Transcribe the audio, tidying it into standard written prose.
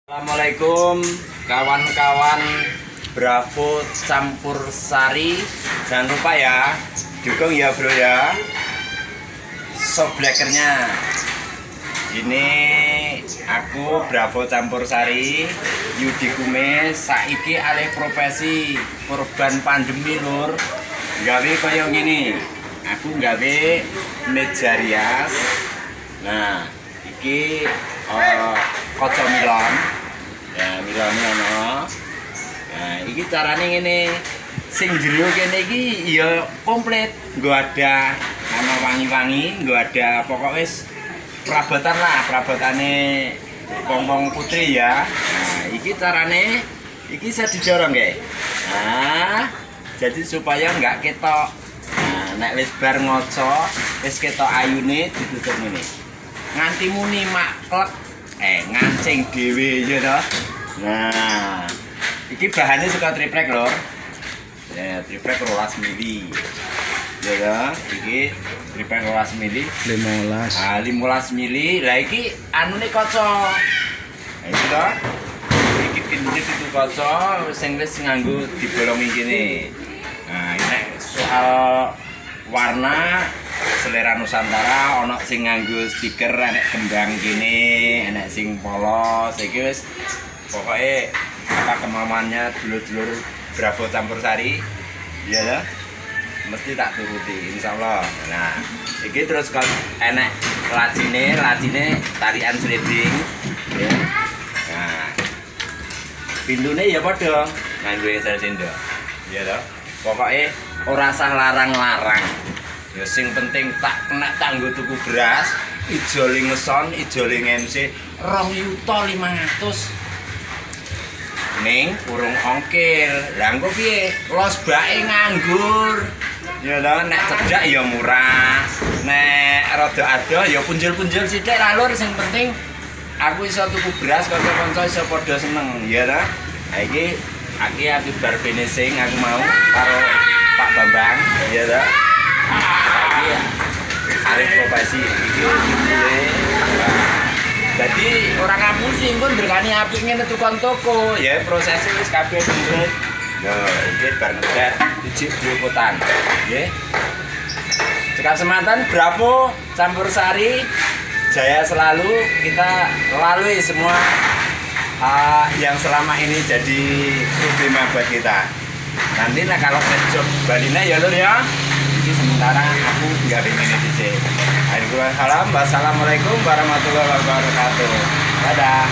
Assalamualaikum kawan-kawan Bravo Campur Sari. Jangan lupa ya, dukung ya bro ya, Shopbreakernya. Ini aku Bravo Campur Sari Yudi Kumis. Saiki alih profesi korban pandemi lur. Gawe kaya gini, aku gawe meja rias. Nah iki kaca Milan. Ya Milan ono. Nah, iki carane ngene. Sing jero kene iki ya komplit. Nggo ada ana wangi-wangi, nggo ada pokok wis perabotan lah, perabotane wong-wong putri ya. Nah, iki carane iki bisa didorong nggih. Nah, jadi supaya enggak ketok. Nah, nek wis bar ngoco, wis ketok ayune ditutup ngene. Nganti muni maklek ngancing dhewe ya toh. Nah, iki bahannya suka triplek lho. Ya, triplek 12 mili. Ya toh, iki triplek 12 mili, 15. Ah, 15 mili. Lah iki anune kaca. Nah, iki toh. Iki pindune itu kaca sing wis nganggo dibolongi kene. Nah, nek soal warna selera Nusantara ono sing nganggo stiker enek kembang gini, enek sing polos. Iki wis pokoke apa kemauannya dulur-dulur Bravo Campur Sari. Iya ya. Mesti tak turuti insyaallah. Nah, iki terus kon enek lacine tarian sliding ya. Nah, pindune ya padha nganggo esel sendo. Iya toh. Pokoke ora sah larang-larang. Ya sing penting tak kena tanggo tuku beras, ijoli ngeson, ijoli MC 2.500.000. Ning urung ongkir. Lah engko piye? Los bae nganggur. Ya lho, nek cedak ya murah. Nek rada adoh ya punjul-punjul sithik lah lur, sing penting aku iso tuku beras kanca-kanca iso padha seneng, ya ta? Ha iki aku bar finishing aku mau karo Pak Bambang, ya ta? Iya, alih profesi iki mulai. Jadi orang kampung sih pun berkani apik ngene tukang toko, ya prosesnya wis kabeh bener. Nah, iki bar ngejar ijik Blupotan, nggih. Cekap semantan Bravo Campur Sari, jaya selalu, kita lalui semua yang selama ini jadi problema buat kita. Nanti nah kalau job balina ya lur ya. Sementara aku nggak pengen ini sih. Wassalamualaikum warahmatullahi wabarakatuh. Dadah.